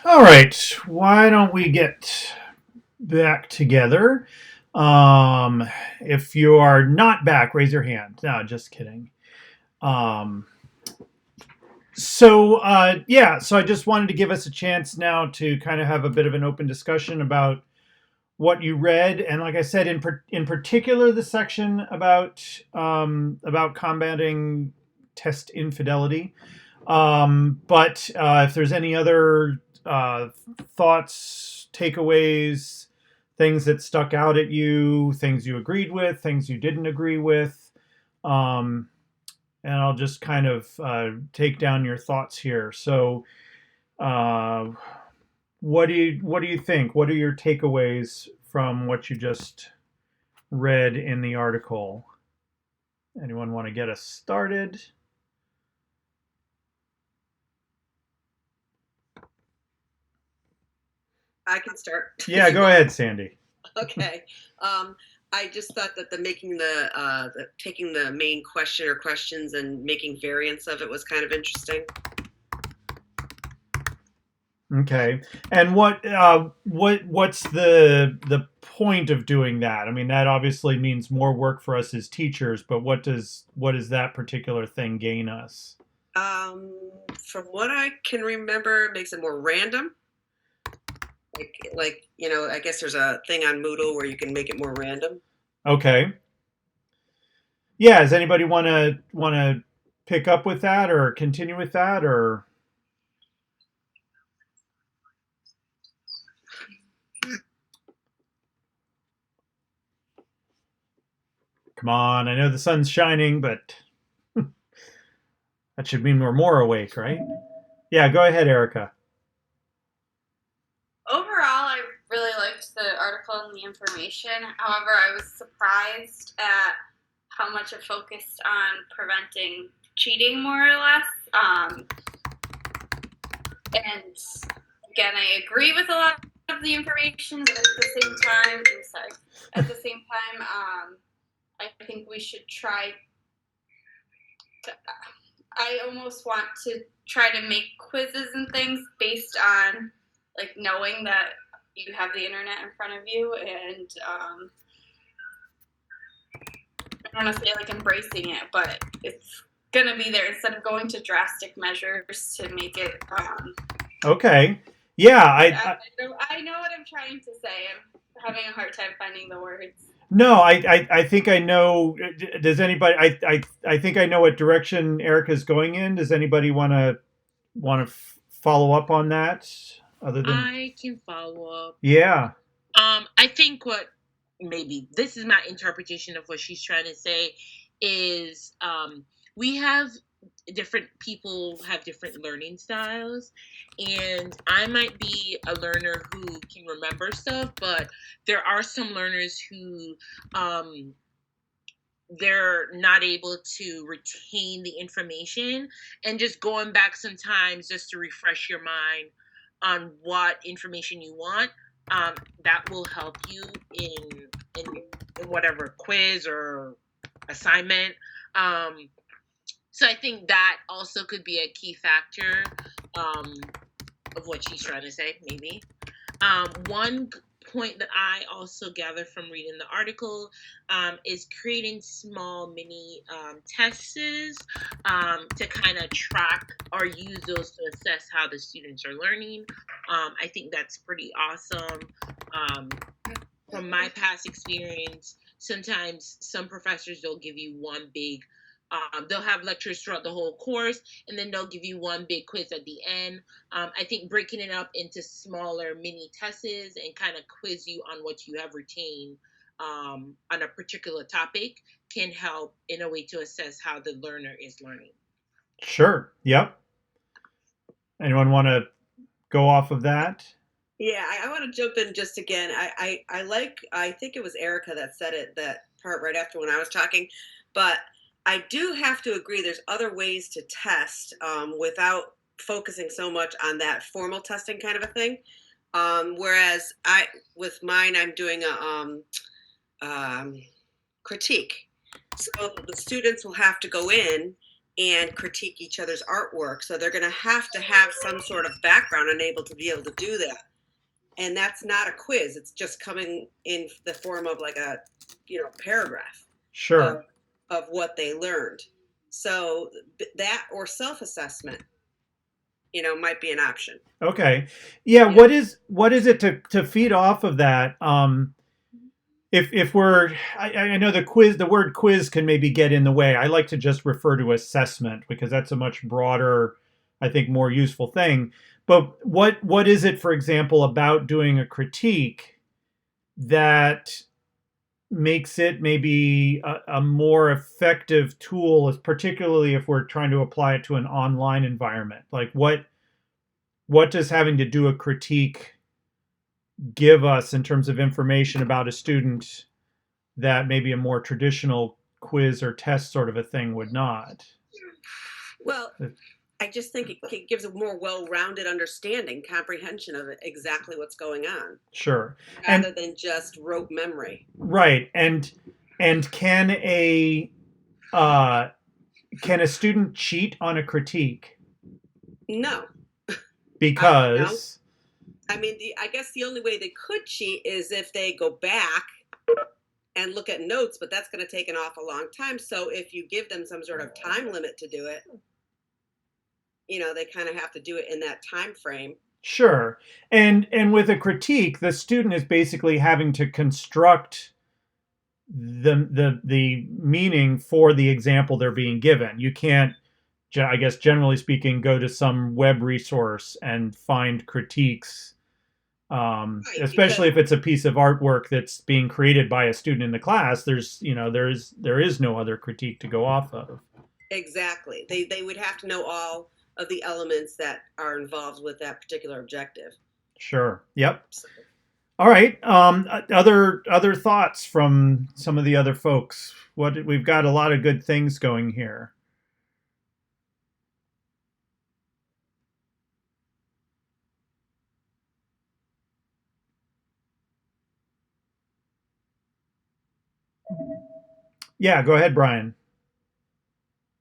All right. Why don't we get back together? Um, if you are not back, raise your hand. No, just kidding. Um, so I just wanted to give us a chance now to kind of have a bit of an open discussion about what you read, and like I said, in particular, the section about combating test infidelity. But if there's any other thoughts, takeaways, things that stuck out at you, things you agreed with, things you didn't agree with, um, and I'll just kind of take down your thoughts here. So, uh, what do you think? What are your takeaways from what you just read in the article? Anyone want to get us started? I can start Yeah, if you go want. ahead, Sandy. Okay. I just thought that the taking the main question or questions and making variants of it was kind of interesting. Okay. And what's the point of doing that? I mean, that obviously means more work for us as teachers, but what does that particular thing gain us? Um, from what I can remember, it makes it more random. I guess there's a thing on Moodle where you can make it more random. Okay. Yeah, does anybody want to pick up with that or continue with that or come on, I know the sun's shining, but that should mean we're more awake, right? Yeah, go ahead, Erica. Overall, I really liked the article and the information. However, I was surprised at how much it focused on preventing cheating, more or less. And again, I agree with a lot of the information, but at the same time, I think we should try. I almost want to try to make quizzes and things based on like knowing that you have the internet in front of you, and I don't want to say like embracing it, but it's gonna be there instead of going to drastic measures to make it. Okay. Yeah, I know what I'm trying to say. I'm having a hard time finding the words. no, I think I know. Does anybody? I think I know what direction Erica's going in. Does anybody want to follow up on that? Other than I can follow up. yeah, I think what maybe this is my interpretation of what she's trying to say is we have different people have different learning styles, and I might be a learner who can remember stuff, but there are some learners who they're not able to retain the information, and just going back sometimes just to refresh your mind on what information you want, that will help you in, in whatever quiz or assignment. So I think that also could be a key factor um, of what she's trying to say, maybe. One point that I also gather from reading the article is creating small mini tests to kind of track or use those to assess how the students are learning. I think that's pretty awesome. Um, from my past experience, sometimes some professors will give you one big they'll have lectures throughout the whole course, and then they'll give you one big quiz at the end. I think breaking it up into smaller mini tests and kind of quiz you on what you have retained on a particular topic can help in a way to assess how the learner is learning. sure, yep. Anyone want to go off of that? Yeah, I want to jump in just again. I think it was Erica that said it, that part right after when I was talking, but I do have to agree there's other ways to test without focusing so much on that formal testing kind of a thing. Whereas with mine, I'm doing a um, critique. So the students will have to go in and critique each other's artwork. So they're going to have some sort of background and able to be able to do that. And that's not a quiz. It's just coming in the form of like a, paragraph Sure. of what they learned. So that or self-assessment, might be an option. Okay. Yeah. Yeah. What is it to feed off of that? If we're, I know the word quiz can maybe get in the way. I like to just refer to assessment because that's a much broader, I think, more useful thing. But what is it, for example, about doing a critique that makes it maybe a more effective tool, particularly if we're trying to apply it to an online environment? Like what does having to do a critique give us in terms of information about a student that maybe a more traditional quiz or test sort of a thing would not? Well, I just think it gives a more well-rounded understanding, comprehension of exactly what's going on, Sure. rather than just rote memory. Right. And uh, can a student cheat on a critique? No. Because I mean, I guess the only way they could cheat is if they go back and look at notes, but that's going to take an awful long time. So if you give them some sort of time limit to do it, they kind of have to do it in that time frame. Sure. And with a critique, the student is basically having to construct the meaning for the example they're being given. You can't, I guess, generally speaking, go to some web resource and find critiques, especially if it's a piece of artwork that's being created by a student in the class. There is no other critique to go off of. Exactly. They would have to know all of the elements that are involved with that particular objective. Sure. Yep. All right. Other thoughts from some of the other folks? We've got a lot of good things going here. Yeah, go ahead, Brian.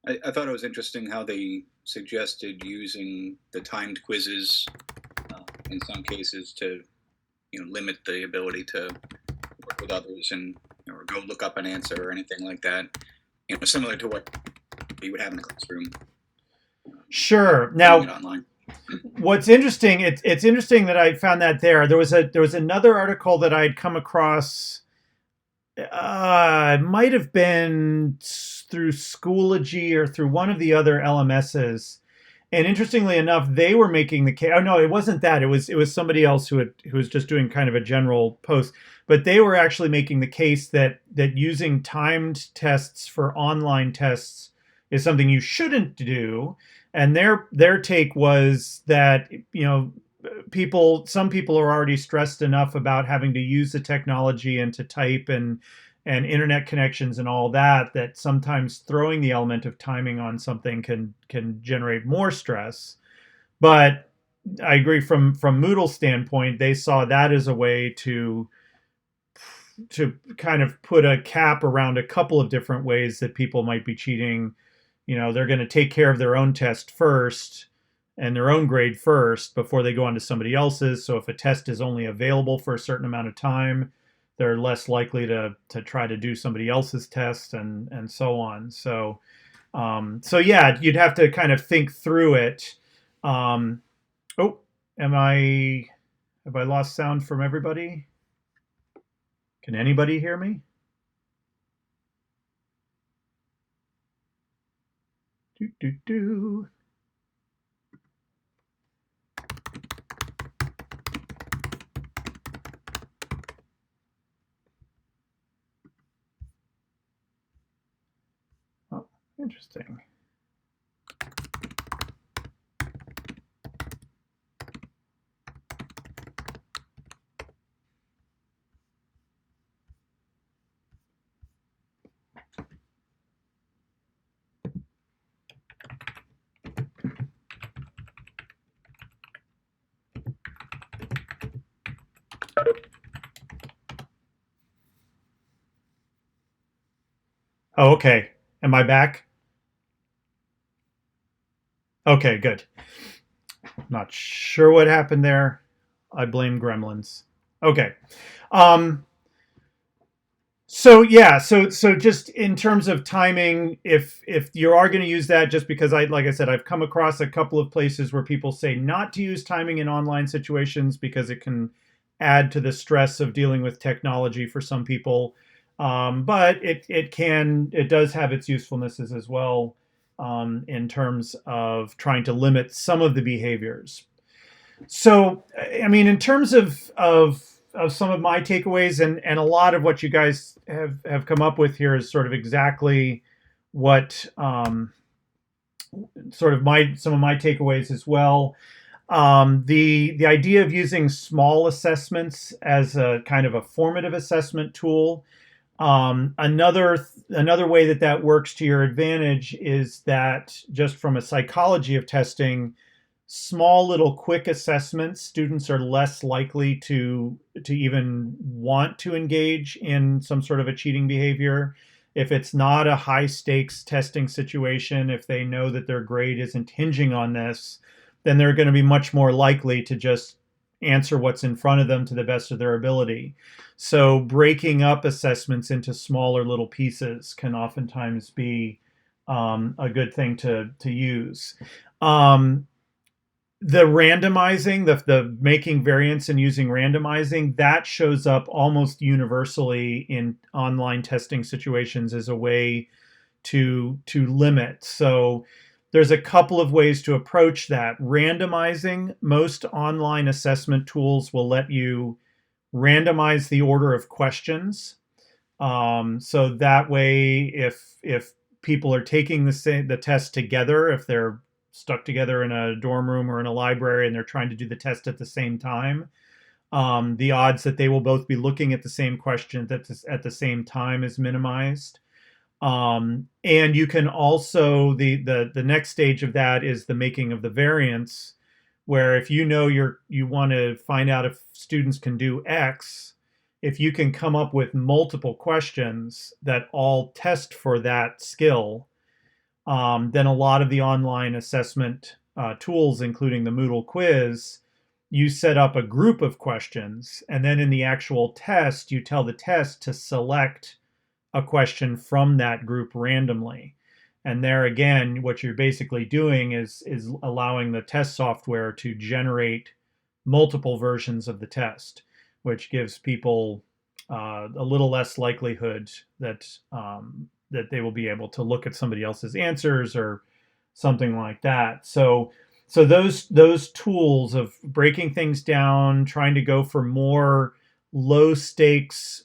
I thought it was interesting how they suggested using the timed quizzes in some cases to, limit the ability to work with others and or go look up an answer or anything like that. Similar to what you would have in the classroom. Sure. Now, online. What's interesting? It's interesting that I found that there. There was another article that I'd come across. It might have been through Schoology or through one of the other LMSs. And interestingly enough, they were making the case. Oh no, it wasn't that. It was somebody else who was just doing kind of a general post. But they were actually making the case that using timed tests for online tests is something you shouldn't do. And their take was that some people are already stressed enough about having to use the technology and to type and internet connections and all that sometimes throwing the element of timing on something can generate more stress. But I agree from Moodle's standpoint, they saw that as a way to kind of put a cap around a couple of different ways that people might be cheating. They're going to take care of their own test first and their own grade first before they go on to somebody else's. So if a test is only available for a certain amount of time, they're less likely to try to do somebody else's test and so on. So yeah, you'd have to kind of think through it. Have I lost sound from everybody? Can anybody hear me? Do. Oh, interesting. Oh, okay. Am I back? Okay, good. Not sure what happened there. I blame gremlins. Okay. Um, so yeah, so just in terms of timing, if you are going to use that, just because like I said, I've come across a couple of places where people say not to use timing in online situations because it can add to the stress of dealing with technology for some people. But it does have its usefulnesses as well, in terms of trying to limit some of the behaviors. So, I mean, in terms of some of my takeaways, and a lot of what you guys have come up with here is sort of exactly what, sort of my some of my takeaways as well. The idea of using small assessments as a kind of a formative assessment tool. Another way that that works to your advantage is that, just from a psychology of testing, small little quick assessments, students are less likely to even want to engage in some sort of a cheating behavior. If it's not a high stakes testing situation, if they know that their grade isn't hinging on this, then they're going to be much more likely to just answer what's in front of them to the best of their ability. So breaking up assessments into smaller little pieces can oftentimes be, a good thing to use. Um, the randomizing, the making variants and using randomizing, that shows up almost universally in online testing situations as a way to limit. So there's a couple of ways to approach that. Randomizing, most online assessment tools will let you randomize the order of questions. So that way, if people are taking the test together, if they're stuck together in a dorm room or in a library and they're trying to do the test at the same time, the odds that they will both be looking at the same question at the same time is minimized. And you can also, the next stage of that is the making of the variants, where if you know you want to find out if students can do X, if you can come up with multiple questions that all test for that skill, then a lot of the online assessment tools, including the Moodle quiz, you set up a group of questions, and then in the actual test, you tell the test to select a question from that group randomly. And there again, what you're basically doing is allowing the test software to generate multiple versions of the test, which gives people a little less likelihood that they will be able to look at somebody else's answers or something like that. So those tools of breaking things down, trying to go for more low stakes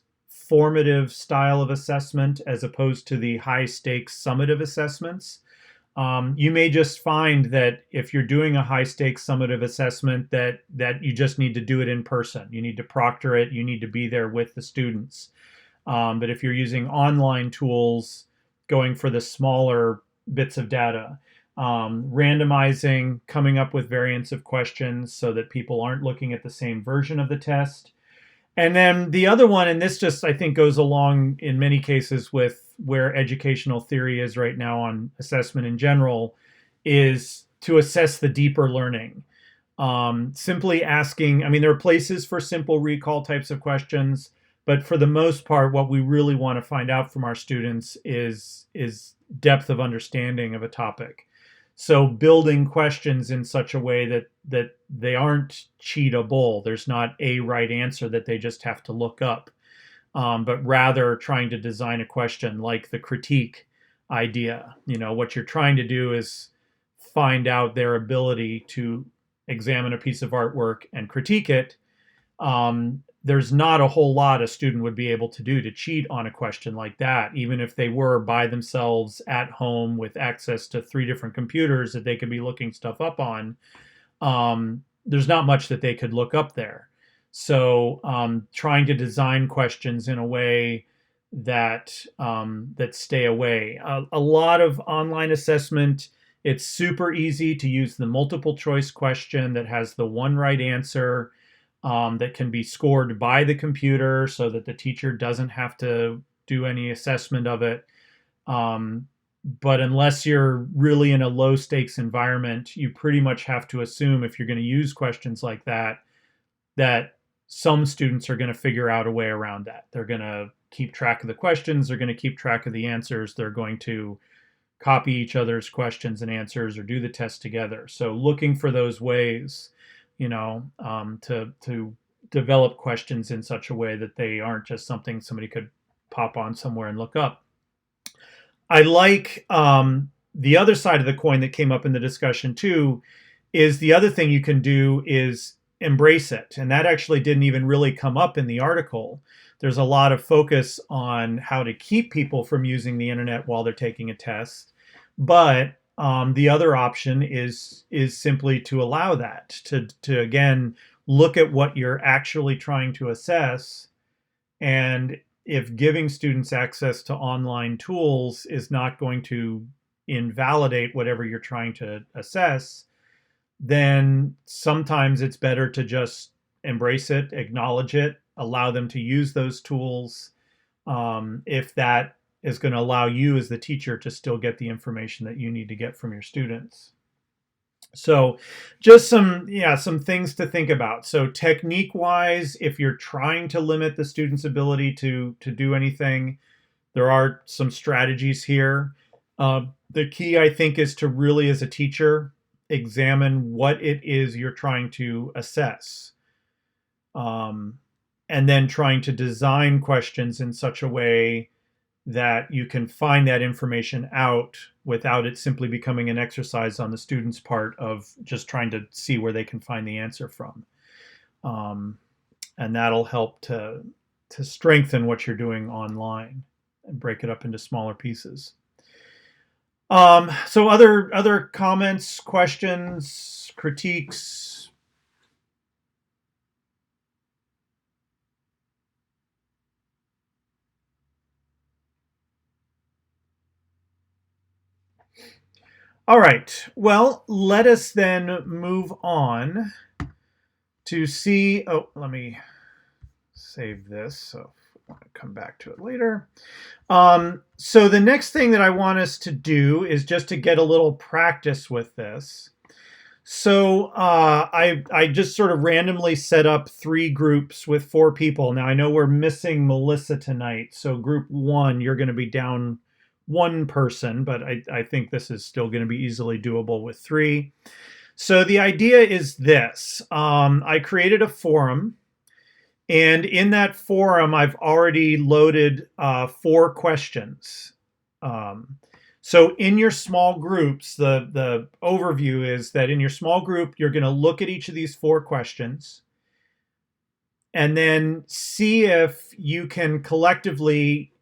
formative style of assessment as opposed to the high stakes summative assessments. You may just find that if you're doing a high stakes summative assessment, that you just need to do it in person. You need to proctor it. You need to be there with the students. But if you're using online tools, going for the smaller bits of data, randomizing, coming up with variants of questions so that people aren't looking at the same version of the test. And then the other one, and this just, I think, goes along in many cases with where educational theory is right now on assessment in general, is to assess the deeper learning. Simply asking, I mean, there are places for simple recall types of questions, but for the most part, what we really want to find out from our students is depth of understanding of a topic. So building questions in such a way that they aren't cheatable. There's not a right answer that they just have to look up, but rather trying to design a question like the critique idea. You know, what you're trying to do is find out their ability to examine a piece of artwork and critique it. There's not a whole lot a student would be able to do to cheat on a question like that, even if they were by themselves at home with access to 3 different computers that they could be looking stuff up on. There's not much that they could look up there. So trying to design questions in a way that stay away. A lot of online assessment, it's super easy to use the multiple choice question that has the one right answer. That can be scored by the computer so that the teacher doesn't have to do any assessment of it. But unless you're really in a low stakes environment, you pretty much have to assume if you're going to use questions like that, that some students are going to figure out a way around that. They're going to keep track of the questions, they're going to keep track of the answers, they're going to copy each other's questions and answers or do the test together. So looking for those ways, to develop questions in such a way that they aren't just something somebody could pop on somewhere and look up. I like the other side of the coin that came up in the discussion too, is the other thing you can do is embrace it. And that actually didn't even really come up in the article. There's a lot of focus on how to keep people from using the internet while they're taking a test. But the other option is simply to allow that, to again look at what you're actually trying to assess. And if giving students access to online tools is not going to invalidate whatever you're trying to assess, then sometimes it's better to just embrace it, acknowledge it, allow them to use those tools, if that is going to allow you as the teacher to still get the information that you need to get from your students. So just some things to think about. So technique wise, if you're trying to limit the student's ability to do anything, there are some strategies here. The key, I think, is to really, as a teacher, examine what it is you're trying to assess. And then trying to design questions in such a way that you can find that information out without it simply becoming an exercise on the student's part of just trying to see where they can find the answer from. And that'll help to strengthen what you're doing online and break it up into smaller pieces. So other comments, questions, critiques? All right. Well, let us then move on to see. Oh, let me save this. So I want to come back to it later. So the next thing that I want us to do is just to get a little practice with this. So I just sort of randomly set up 3 groups with 4 people. Now I know we're missing Melissa tonight. So group 1, you're going to be down 1 person, but I think this is still going to be easily doable with 3. So the idea is this. I created a forum, and in that forum, I've already loaded 4 questions. So in your small groups, the overview is that in your small group, you're going to look at each of these 4 questions and then see if you can collectively,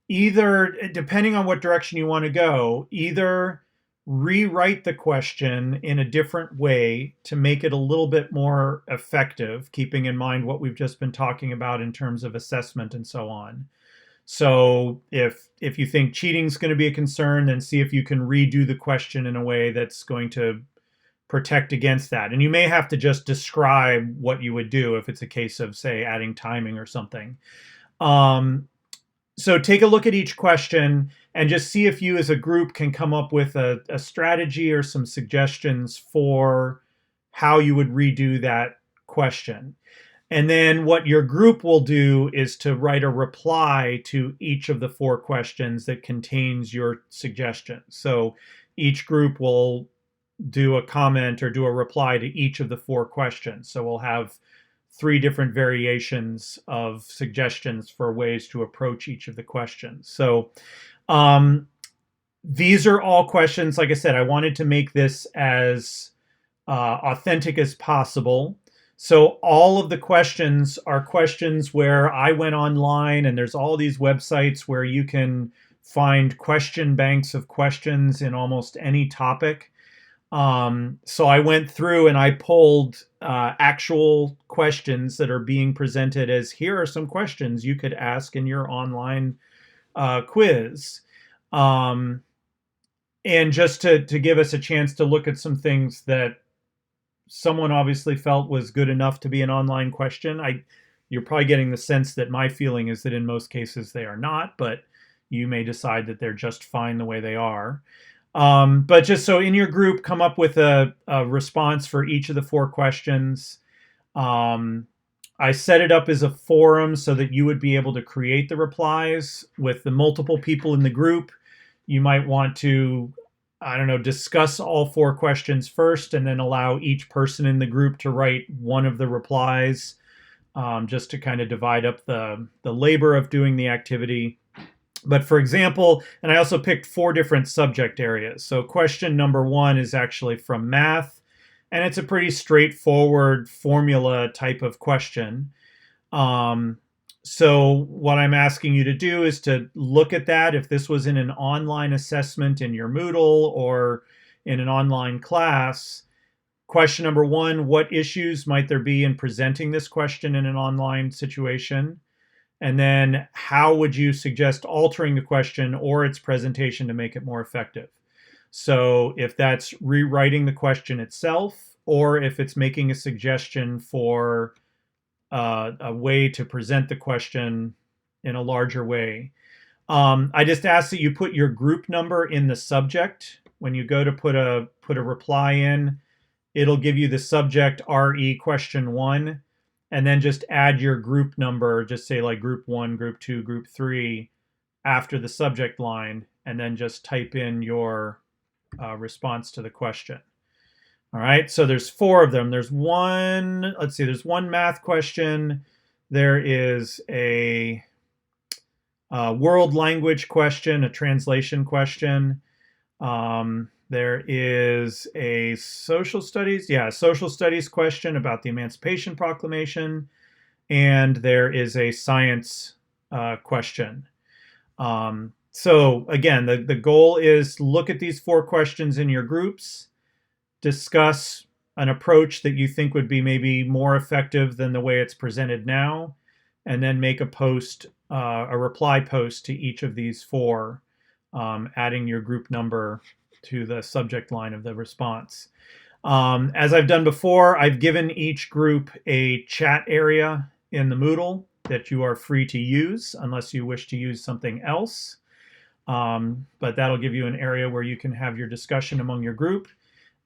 either, depending on what direction you want to go, either rewrite the question in a different way to make it a little bit more effective, keeping in mind what we've just been talking about in terms of assessment and so on. So if you think cheating is going to be a concern, then see if you can redo the question in a way that's going to protect against that. And you may have to just describe what you would do if it's a case of, say, adding timing or something. So take a look at each question and just see if you as a group can come up with a strategy or some suggestions for how you would redo that question. And then what your group will do is to write a reply to each of the 4 questions that contains your suggestion. So each group will do a comment or do a reply to each of the 4 questions. So we'll have 3 different variations of suggestions for ways to approach each of the questions. So these are all questions, like I said, I wanted to make this as authentic as possible. So all of the questions are questions where I went online, and there's all these websites where you can find question banks of questions in almost any topic. So I went through and I pulled actual questions that are being presented as, here are some questions you could ask in your online quiz. And just to give us a chance to look at some things that someone obviously felt was good enough to be an online question. You're probably getting the sense that my feeling is that in most cases they are not, but You may decide that they're just fine the way they are. But just so in your group, come up with a response for each of the 4 questions. I set it up as a forum so that you would be able to create the replies with the multiple people in the group. You might want to, I don't know, discuss all 4 questions first and then allow each person in the group to write one of the replies, just to kind of divide up the labor of doing the activity. But for example, and I also picked 4 different subject areas. So question number 1 is actually from math, and it's a pretty straightforward formula type of question. So what I'm asking you to do is to look at that. If this was in an online assessment in your Moodle or in an online class, question number 1, what issues might there be in presenting this question in an online situation? And then how would you suggest altering the question or its presentation to make it more effective? So if that's rewriting the question itself, or if it's making a suggestion for a way to present the question in a larger way. I just ask that you put your group number in the subject. When you go to put a reply in, it'll give you the subject RE question 1, and then just add your group number, just say like group 1, group 2, group 3 after the subject line, and then just type in your response to the question. All right, so there's 4 of them. There's one, let's see, there's one math question. There is a world language question, a translation question. There is a social studies question about the Emancipation Proclamation, and there is a science question. So again, the goal is look at these 4 questions in your groups, discuss an approach that you think would be maybe more effective than the way it's presented now, and then make a post, a reply post to each of these 4, adding your group number to the subject line of the response. As I've done before, I've given each group a chat area in the Moodle that you are free to use unless you wish to use something else. But that'll give you an area where you can have your discussion among your group.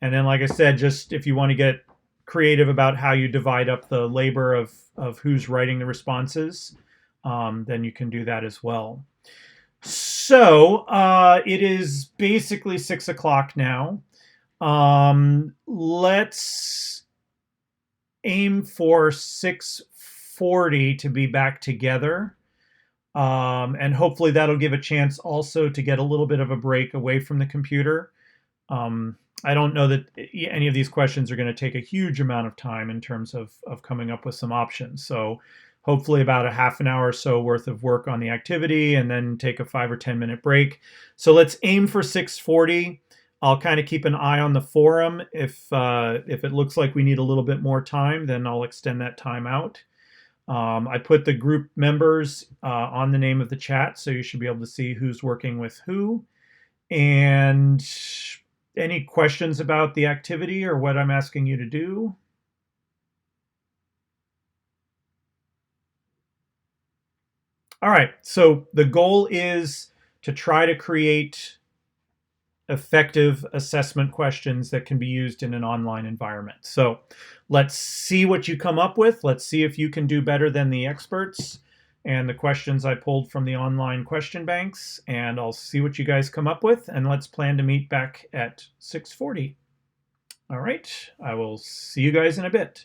And then, like I said, just if you want to get creative about how you divide up the labor of who's writing the responses, then you can do that as well. So it is basically 6 o'clock now. Let's aim for 6:40 to be back together. And hopefully that'll give a chance also to get a little bit of a break away from the computer. I don't know that any of these questions are going to take a huge amount of time in terms of coming up with some options. So hopefully about a half an hour or so worth of work on the activity, and then take a 5 or 10 minute break. So let's aim for 6:40. I'll kind of keep an eye on the forum. If it looks like we need a little bit more time, then I'll extend that time out. I put the group members on the name of the chat, so you should be able to see who's working with who. And any questions about the activity or what I'm asking you to do? All right, so the goal is to try to create effective assessment questions that can be used in an online environment. So let's see what you come up with. Let's see if you can do better than the experts and the questions I pulled from the online question banks, and I'll see what you guys come up with, and let's plan to meet back at 6:40. All right, I will see you guys in a bit.